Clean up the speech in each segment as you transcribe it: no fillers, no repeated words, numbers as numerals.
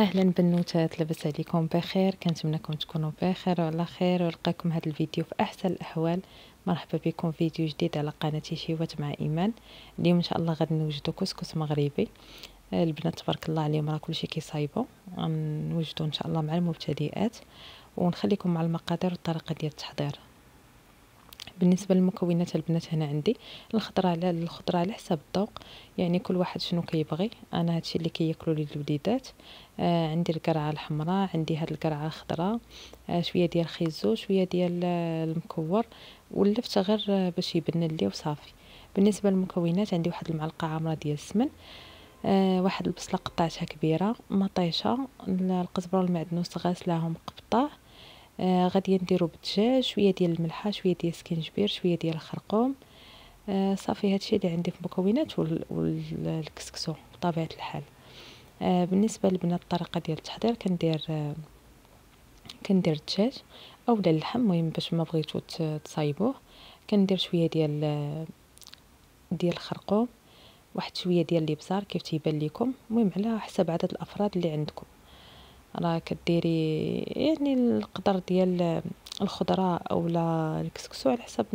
اهلا بنوتات، لاباس عليكم بخير؟ كنتمنىكم تكونوا بخير وعلى خير ولقاكم هذا الفيديو في احسن الاحوال. مرحبا بكم في فيديو جديد على قناتي شيوات مع ايمان. اليوم ان شاء الله غادي نوجدوا كسكس مغربي. البنات تبارك الله عليهم راه كلشي كيصايبوا. غنوجدوا ان شاء الله مع المبتدئات ونخليكم مع المقادير والطريقه ديال التحضير. بالنسبه للمكونات البنات، هنا عندي الخضره على حسب الذوق، يعني كل واحد شنو كيبغي. انا هادشي اللي كياكلوا لي الوليدات. عندي القرعه الحمراء، عندي هاد القرعه الخضراء، شويه ديال الخيزو، شويه ديال المكور، ولفت غير باش يبن لي وصافي. بالنسبه للمكونات، عندي واحد المعلقه عامره ديال السمن، واحد البصله قطعتها كبيره، مطيشه، القزبره والمعدنوس غاسلاهم قبطاه. غادي نديرو بالدجاج، شويه ديال الملحه، شويه ديال السكينجبير، شويه ديال الخرقوم. صافي هادشي اللي عندي في المكونات والكسكسو بطبيعه الحال. بالنسبه للبنات الطريقه ديال التحضير، كندير الدجاج اولا اللحم، المهم باش ما بغيتو تصايبوه. كندير شويه ديال الخرقوم، واحد شويه ديال الابزار كيف تيبان لكم، المهم على حسب عدد الافراد اللي عندكم. راه كديري يعني القدر ديال الخضره اولا الكسكسو على حسب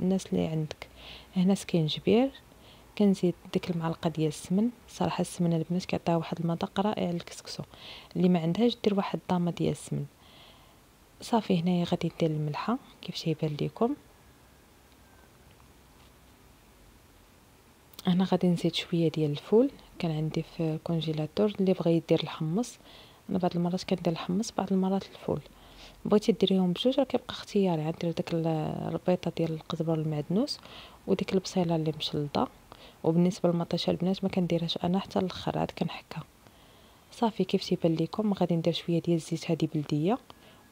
الناس اللي عندك. هنا سكينجبير، كنزيد ديك المعلقه ديال السمن. صراحه السمن البنات كيعطيها واحد المذاق رائع للكسكسو، اللي ما عندهاش دير واحد الضامه ديال السمن. صافي هنايا غادي ندير الملحه كيف تيبان لكم. هنا غادي نزيد شويه ديال الفول، كان عندي في الكونجيلاتور. اللي بغى يدير الحمص، انا بعض المرات كندير الحمص، بعض المرات الفول. بغيتي ديريهم بجوج راه كيبقى اختياري. غندير داك الربيطه ديال القزبر والمعدنوس وديك البصيله اللي مشلطه. وبالنسبه للمطيشه البنات ما كنديرهاش انا حتى الاخر، عاد كنحكها. صافي كيف تيبان لكم. غادي ندير شويه ديال الزيت هذه بلديه،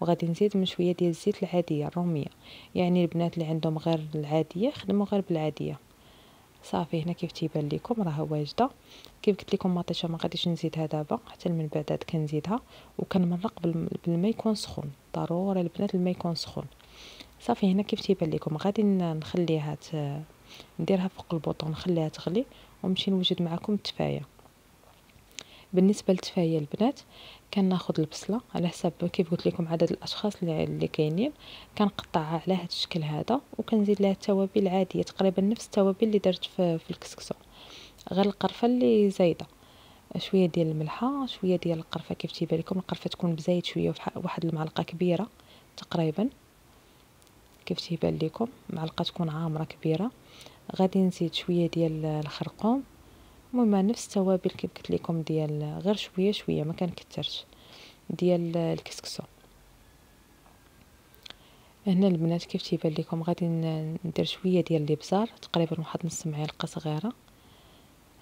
وغادي نزيد من شويه ديال الزيت العاديه الروميه. يعني البنات اللي عندهم غير العاديه خدموا غير بالعاديه. صافي هنا كيف تيبان لكم راه واجده. كيف قلت لكم مطيشه ما غاديش نزيدها دابا، حتى من بعد عاد كنزيدها. وكنمرق بالماء يكون سخون، ضروري البنات الماء يكون سخون. صافي هنا كيف تيبان لكم غادي نخليها نديرها فوق البوطون، نخليها تغلي ونمشي نوجد معكم التفايه. بالنسبه للتفايه البنات، كناخذ البصله على حسب كيف قلت لكم عدد الاشخاص اللي كاينين. كنقطعها على هذا الشكل هذا، وكنزيد لها التوابل العاديه تقريبا نفس التوابل اللي درت في الكسكسو، غير القرفه اللي زايده. شويه ديال الملحه، شويه ديال القرفه كيف تيبان لكم. القرفه تكون بزايد شويه، واحد المعلقه كبيره تقريبا كيف تيبان لكم، معلقه تكون عامره كبيره. غادي نزيد شويه ديال الخرقوم، المهم نفس التوابل كيف قلت لكم، ديال غير شويه شويه ما كنكثرش ديال الكسكسو. هنا البنات كيف تيبان لكم غادي ندير شويه ديال الابزار، تقريبا واحد نص معلقه صغيره.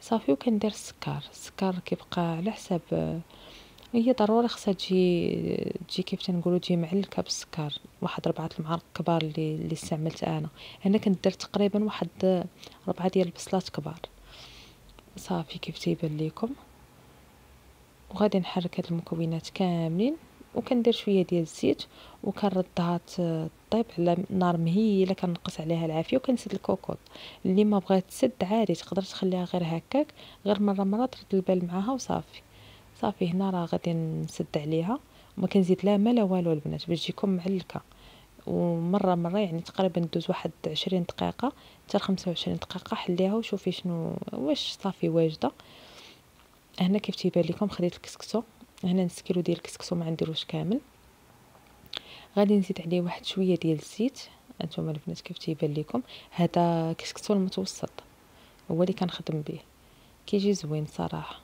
صافي وكندير السكر كيبقى على حساب. هي ضروري خصها تجي كيف تنقولوا تجي معلكه بالسكر، واحد 4 المعالق كبار اللي استعملت انا. هنا كندير تقريبا واحد 4 ديال البصلات كبار. صافي كيف تيبان لكم. وغادي نحرك هاد المكونات كاملين، وكندير شويه ديال الزيت وكنردها طيب على نار مهيله، كنقص عليها العافيه وكنسد الكوكوط. اللي ما بغات تسد عادي تقدر تخليها غير هكاك، غير مره ترد البال معاها وصافي. صافي هنا راه غادي نسد عليها وما كنزيد لا ما لا والو البنات باش تجيكم معلكه. ومره يعني تقريبا ندوز واحد 20 دقيقه حتى 25 دقيقه. حليها وشوفي شنو واش صافي واجده. هنا كيف تيبان لكم خديت الكسكسو. هنا نص كيلو ديال الكسكسو، ما نديروش كامل. غادي نزيد عليه واحد شويه ديال الزيت. انتم البنات كيف تيبان لكم، هذا كسكسو المتوسط هو اللي كنخدم به، كيجي زوين صراحه.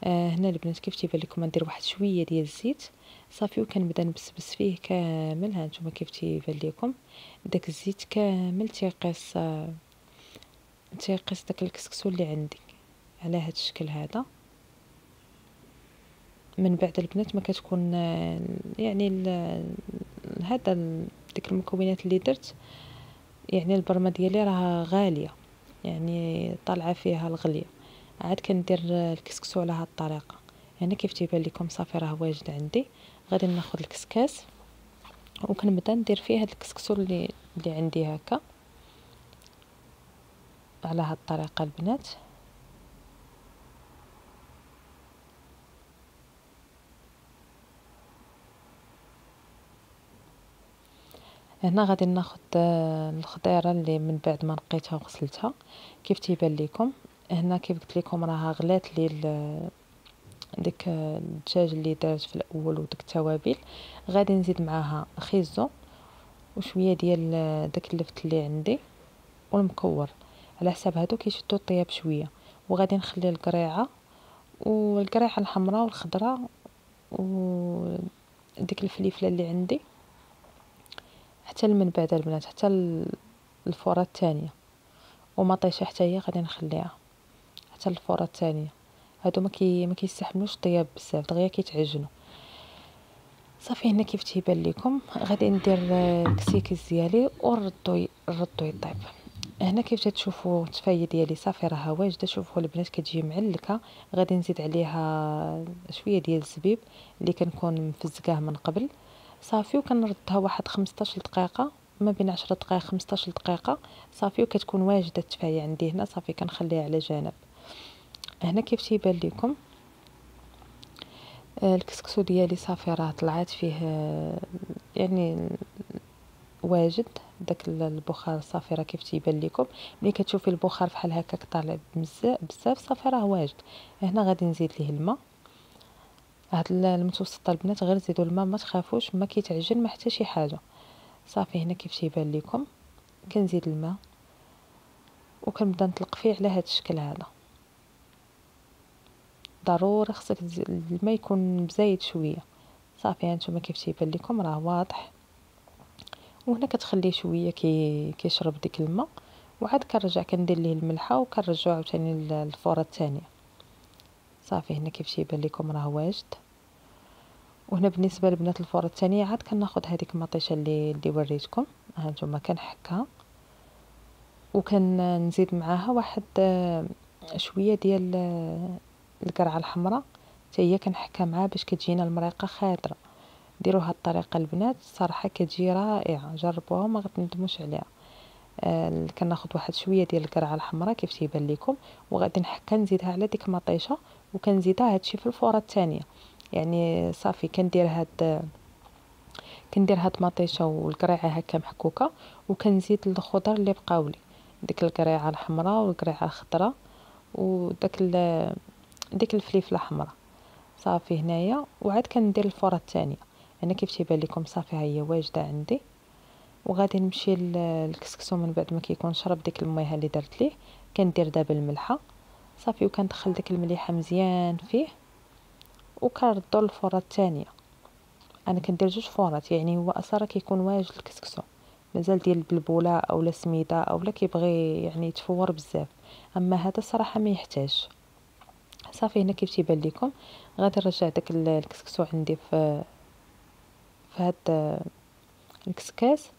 هنا البنات كيف تيبان لكم ندير واحد شويه ديال الزيت. صافي وكنبدا نبسبس فيه كامل. ها نتوما كيف تيبان لكم داك الزيت كامل تيقيس داك الكسكسو اللي عندي على هذا الشكل هذا. من بعد البنات ما كتكون يعني هذا ديك المكونات اللي درت، يعني البرمه ديالي راه غاليه، يعني طالعه فيها الغليه. عاد كندير الكسكسو على هذه الطريقه. يعني كيف تيبان لكم صافي راه واجد عندي. غادي ناخذ الكسكاس وكنبدا ندير فيه هذا الكسكسو اللي عندي هكا على هذه الطريقه البنات. هنا غادي ناخد الخضيره اللي من بعد ما نقيتها وغسلتها كيف تيبان لكم. هنا كيف قلت لكم راها غلات لي ديك الدجاج اللي درت في الاول وديك التوابل. غادي نزيد معاها خيزو وشويه ديال داك اللفت اللي عندي والمكور، على حساب هادو كيشدو الطياب شويه. وغادي نخلي القريعه الحمراء والخضراء وديك الفليفله اللي عندي حتى من بعد البنات، حتى الفوره الثانيه ومطيشه حتى هي غادي نخليها حتى الفوره الثانيه. هادو ما كيستحملوش الطياب بزاف دغيا كيتعجنوا صافي. هنا كيف تيبان لكم غادي ندير الكسيكس ديالي ونردو يطيب. هنا كيف تشوفوا التفايه ديالي صافي راها واجده. شوفوا البنات كتجي معلكه. غادي نزيد عليها شويه ديال الزبيب اللي كنكون مفزقاه من قبل صافي، وكنردها واحد 15 دقيقه، ما بين 10 دقائق 15 دقيقه صافي، وكتكون واجده التفايه عندي هنا صافي. كنخليها على جنب. هنا كيف تيبان لكم الكسكسو ديالي صافي راه طلعت فيه يعني واجد داك البخار صافي. راه كيف تيبان لكم ملي كتشوفي البخار فحال هكاك طالع بزاف صافي راه واجد. هنا غادي نزيد ليه الماء. هاد المتوسط البنات غير زيدوا الماء ما تخافوش، ما كيتعجن ما حتى شي حاجه صافي. هنا كيف تيبان لكم كنزيد الماء وكنبدا نطلق فيه على هاد الشكل هذا. ضروري خصك الماء يكون مزايد شويه صافي. هانتوما كيف تيبان لكم راه واضح. وهنا كتخليه شويه كيشرب ديك الماء، وعاد كنرجع كندير ليه الملحه وكنرجعو عاوتاني للفوره الثانيه صافي. هنا كيف تيبان لكم راه واجد. وهنا بالنسبه لبنات الفوره الثانيه عاد كناخذ هذيك المطيشه اللي وريتكم هانتوما كنحكها وكنزيد معاها واحد شويه ديال القرعه الحمراء حتى هي كنحكها معاها باش كتجينا المريقه خضره. ديروا هاد الطريقه البنات صراحه كتجي رائعه، جربوها ما غتندموش عليها. كناخذ واحد شويه ديال القرعه الحمراء كيف تيبان لكم، وغادي نحكها نزيدها على ديك المطيشه وكنزيدها هادشي في الفوره الثانيه. يعني صافي كندير هاد المطيشه والقريعه هكا محكوكه، وكنزيد الخضر اللي بقاولي ديك القريعه الحمراء والقريعه الخضراء وداك ديك الفليفله الحمراء صافي هنايا. وعاد كندير الفوره الثانيه. هنا كيف تيبان لكم صافي ها هي واجده عندي. وغادي نمشي للكسكسو من بعد ما كيكون شرب ديك المياه اللي درت ليه. كندير دابا الملحه صافي وكندخل ديك المليحه مزيان فيه وكنردو للفوره الثانيه. انا كندير جوج فورات، يعني هو اصلا كيكون واجد الكسكسو مازال ديال البلبوله اولا سميده اولا كيبغي يعني يتفور بزاف، اما هذا صراحه ما يحتاج صافي. هنا كيف تيبان لكم غادي نرجع داك الكسكسو عندي في هاد الكسكاس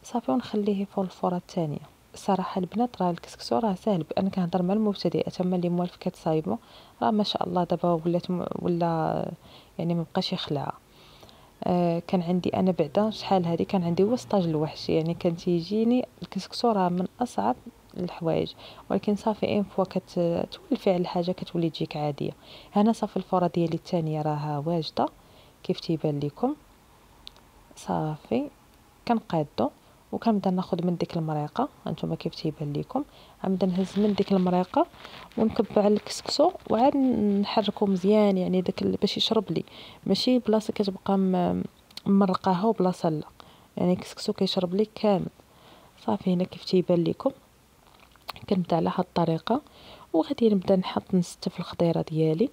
صافي ونخليه فوق الفوره الثانيه. صراحه البنات راه الكسكسو راه ساهل. انا كنهضر مع المبتدئات، اما اللي موالف كتصايبو راه ما شاء الله دابا ولا يعني ما بقاش يخلع. كان عندي انا بعدا شحال هذه كان عندي هو ستاج الوحش، يعني كان تيجيني الكسكسو راه من اصعب الحوايج، ولكن صافي ان فوا كتولفي على الحاجه كتولي تجيك عاديه. هنا صافي الفوره ديالي الثانيه راها واجده كيف تيبان لكم صافي. كنقادو وكنبدا ناخذ من ديك المريقه هانتوما كيف تيبان لكم. غنبدا نهز من ديك المريقه ونكبع الكسكسو وعاد نحركو مزيان، يعني داك باش يشرب لي، ماشي بلاصه كتبقى مرقاها وبلاصه لا، يعني الكسكسو كيشرب لي كامل صافي. هنا كيف تيبان لكم كنبدا على هاد الطريقه وغادي نبدا نحط نستف الخضيره ديالي.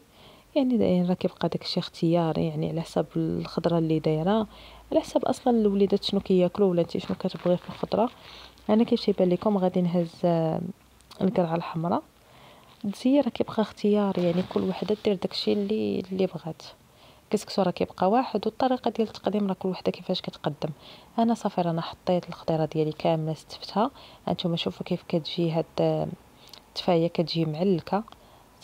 يعني راه كيبقى داكشي اختيار، يعني على حساب الخضره اللي دايره، على حساب اصلا الوليدات شنو كياكلوا ولا انت شنو كتبغي في الخضره. انا كيف تيبان لكم غادي نهز القرعه الحمراء. التزيين راه كيبقى اختيار، يعني كل وحده دير داكشي اللي بغات. كسكسو راه كيبقى واحد، والطريقه ديال التقديم راه كل وحده كيفاش كتقدم. انا صافي رانا حطيت الخضيره ديالي كامله استفتها. هانتوما شوفوا كيف كتجي هاد التفايه كتجي معلكه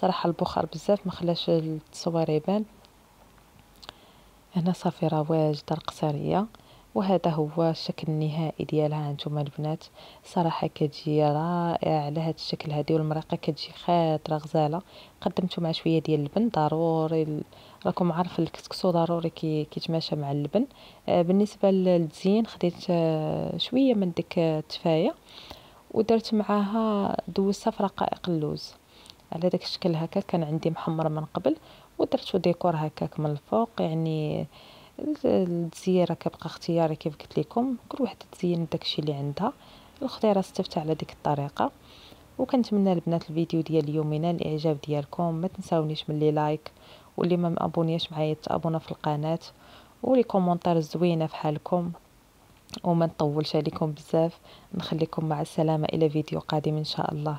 صراحه. البخار بزاف ما خلاش التصوير يبان. هنا صافي راه واجده القصريه وهذا هو الشكل النهائي ديالها. هانتوما البنات صراحه كتجي رائعه على هذا الشكل هذه، والمريقه كتجي خاطره غزاله. قدمته مع شويه ديال اللبن ضروري راكم عارف الكسكسو ضروري كيتماشى مع اللبن. بالنسبه للتزيين خديت شويه من ديك التفايه ودرت معاها دوزتها في رقائق اللوز على داك الشكل هكا. كان عندي محمر من قبل ودرتو ديكور هكاك من الفوق. يعني التزييره كيبقى اختياري كيف قلت لكم، كل وحده تزين داكشي اللي عندها. الاختيار استفتى على ديك الطريقه. وكنتمنى البنات الفيديو ديال اليوم ينال الاعجاب ديالكم. ما تنساونيش من لي لايك، واللي ما مابونياش معايا تابونا في القناه، ولي كومونتير زوينه فحالكم. وما نطولش عليكم بزاف، نخليكم مع السلامه الى فيديو قادم ان شاء الله.